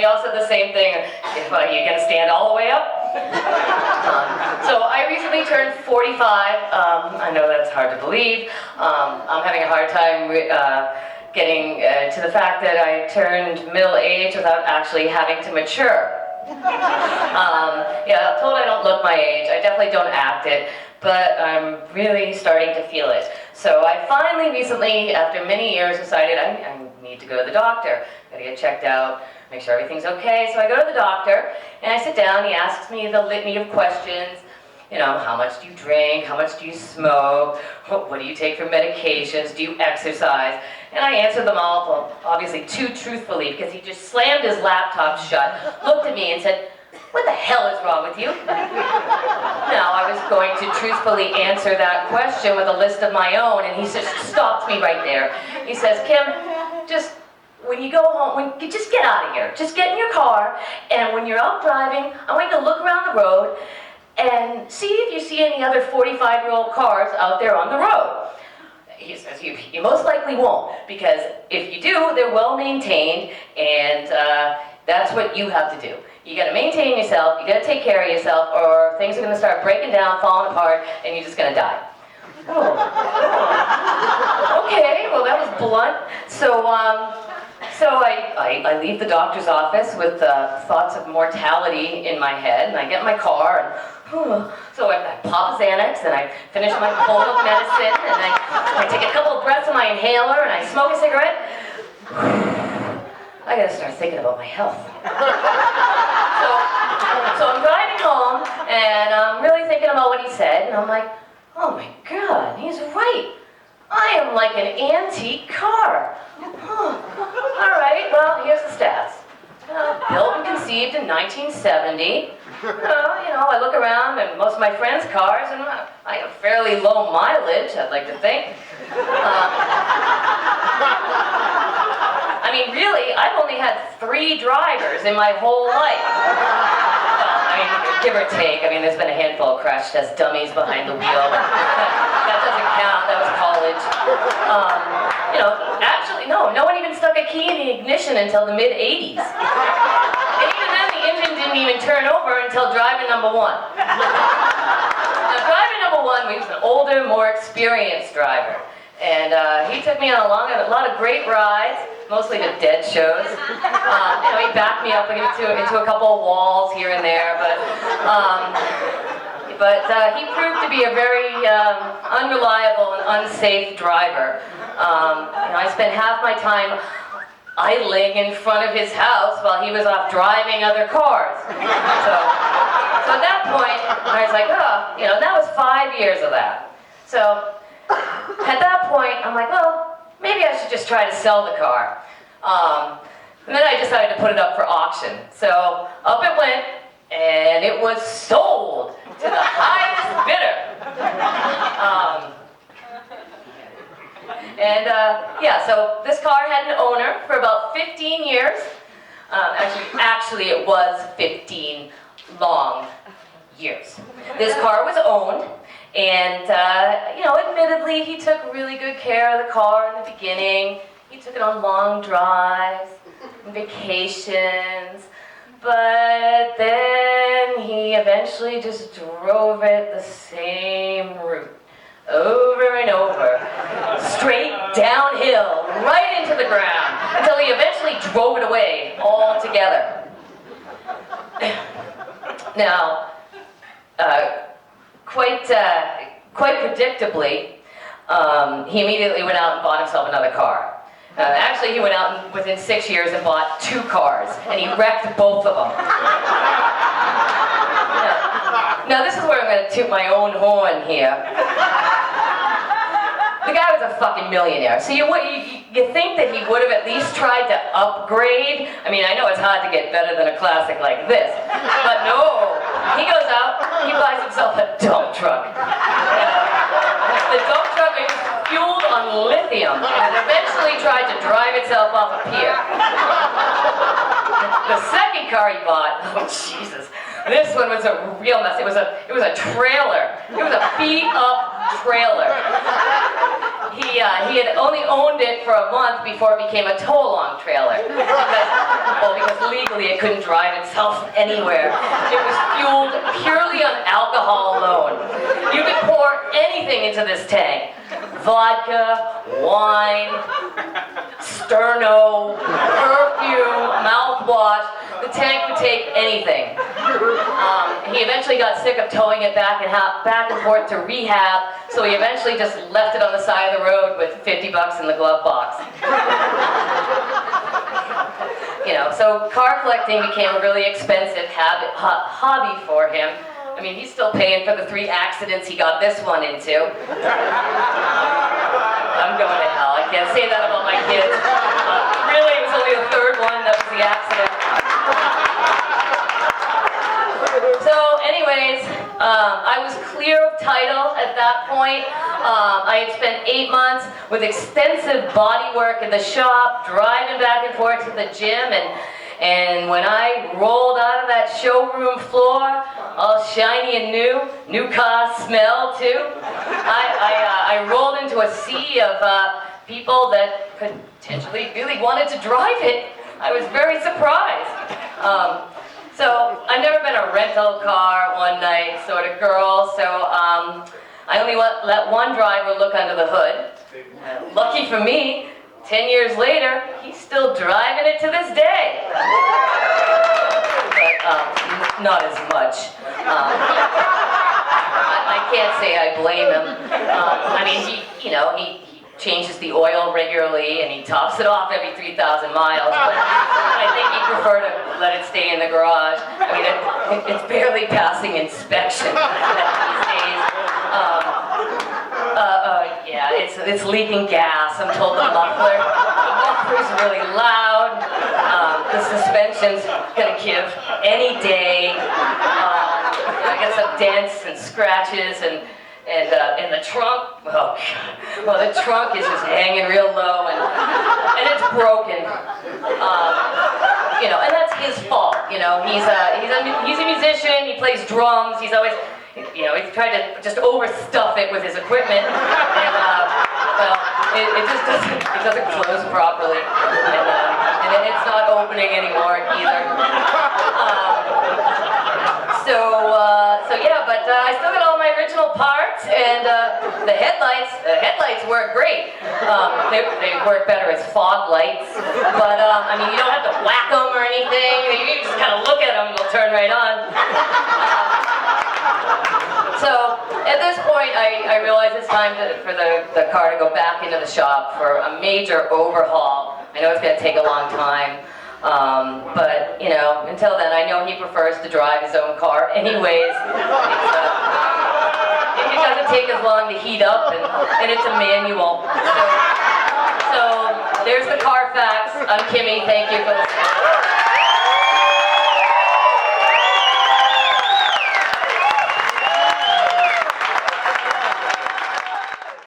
he all said the same thing. If you can stand all the way up. So I recently turned 45. I know that's hard to believe. I'm having a hard time getting to the fact that I turned middle age without actually having to mature. Yeah, I'm told I don't look my age. I definitely don't act it, but I'm really starting to feel it. So I finally recently, after many years, decided I need to go to the doctor. Gotta get checked out, make sure everything's okay. So I go to the doctor, and I sit down, he asks me the litany of questions. You know, how much do you drink? How much do you smoke? What do you take for medications? Do you exercise? And I answered them all, well, obviously too truthfully, because he just slammed his laptop shut, looked at me and said, "What the hell is wrong with you?" Now, I was going to truthfully answer that question with a list of my own, and he just stopped me right there. He says, "Kim, just when you go home, just get out of here. Just get in your car, and when you're out driving, I want you to look around the road and see if you see any other 45-year-old cars out there on the road." He says, you most likely won't, because if you do, they're well maintained, and that's what you have to do. You gotta maintain yourself, you gotta take care of yourself, or things are gonna start breaking down, falling apart, and you're just gonna die. Oh. Okay, well that was blunt. So I leave the doctor's office with thoughts of mortality in my head, and I get in my car, and so I pop a Xanax, and I finish my bowl of medicine, and I take a couple of breaths of my inhaler, and I smoke a cigarette. I gotta start thinking about my health. So I'm driving home, and I'm really thinking about what he said, and I'm like, oh my God, he's right. I am like an antique car. All right, well, here's the stats. Built and conceived in 1970. I look around at most of my friends' cars, and I have fairly low mileage, I'd like to think. I mean, really, I've only had 3 drivers in my whole life. Give or take. I mean, there's been a handful of crash test dummies behind the wheel, but that doesn't count. That was college. Actually, no one even stuck a key in the ignition until the mid-'80s. And even then, the engine didn't even turn over until driver number 1. Now, driver number 1 was an older, more experienced driver. And he took me on a lot of great rides, mostly to Dead shows. He backed me up into a couple of walls here and there, but he proved to be a very unreliable and unsafe driver. I spent half my time idling in front of his house while he was off driving other cars. So at that point, I was like, that was 5 years of that. So at that point, I'm like, well, maybe I should just try to sell the car. And then I decided to put it up for auction. So up it went, and it was sold to the highest bidder. So this car had an owner for about 15 years. Actually, it was 15 long years. This car was owned, and admittedly, he took really good care of the car in the beginning. He took it on long drives, vacations, but then he eventually just drove it the same route, over and over, straight downhill, right into the ground, until he eventually drove it away altogether. Now, quite predictably, he immediately went out and bought himself another car. Actually, he went out and within 6 years and bought 2 cars, and he wrecked both of them. Now this is where I'm going to toot my own horn here. The guy was a fucking millionaire, so you think that he would have at least tried to upgrade? I mean, I know it's hard to get better than a classic like this, but no. He goes out, he buys himself a dump truck. The dump truck is fueled on lithium, and it eventually tried to drive itself off a pier. The second car he bought, oh Jesus, this one was a real mess. It was a trailer. It was a beat-up trailer. he had only owned it for a month before it became a tow-along trailer. Because legally it couldn't drive itself anywhere. It was fueled purely on alcohol alone. You could pour anything into this tank. Vodka, wine, sterno, perfume, mouthwash. The tank would take anything. He eventually got sick of towing it back and forth to rehab, so he eventually just left it on the side of the road with $50 in the glove box. So car collecting became a really expensive hobby for him. I mean, he's still paying for the 3 accidents he got this one into. I'm going to hell. I can't say that about my kids. Really, it was only the 3rd one that was the accident. So anyways, I was clear of title at that point. I had spent 8 months with extensive body work in the shop, driving back and forth to the gym, and when I rolled out of that showroom floor, all shiny and new car smell too, I rolled into a sea of people that potentially really wanted to drive it. I was very surprised. So I've never been a rental car one night sort of girl, so I only let one driver look under the hood. Lucky for me, 10 years later, he's still driving it to this day. But not as much. I can't say I blame him. I mean, he changes the oil regularly and he tops it off every 3,000 miles. But I think he'd prefer to let it stay in the garage. I mean, it's barely passing inspection these days. Yeah, it's leaking gas. I'm told the muffler's really loud. The suspension's gonna give any day. I got some dents and scratches and the trunk, oh God. Well, the trunk is just hanging real low and it's broken. And that's his fault. He's a musician. He plays drums. He's always, he's tried to just overstuff it with his equipment, and well, it just doesn't close properly, and it's not opening anymore either. So yeah, but I still got all my original parts, and the headlights work great. They work better as fog lights, but I mean, you don't have to whack them or anything. You just kind of look at them and they'll turn right on. So at this point, I realize it's time for the car to go back into the shop for a major overhaul. I know it's going to take a long time. But, until then, I know he prefers to drive his own car anyways. It doesn't take as long to heat up, and it's a manual. So there's the car facts. I'm Kimmy. Thank you for listening.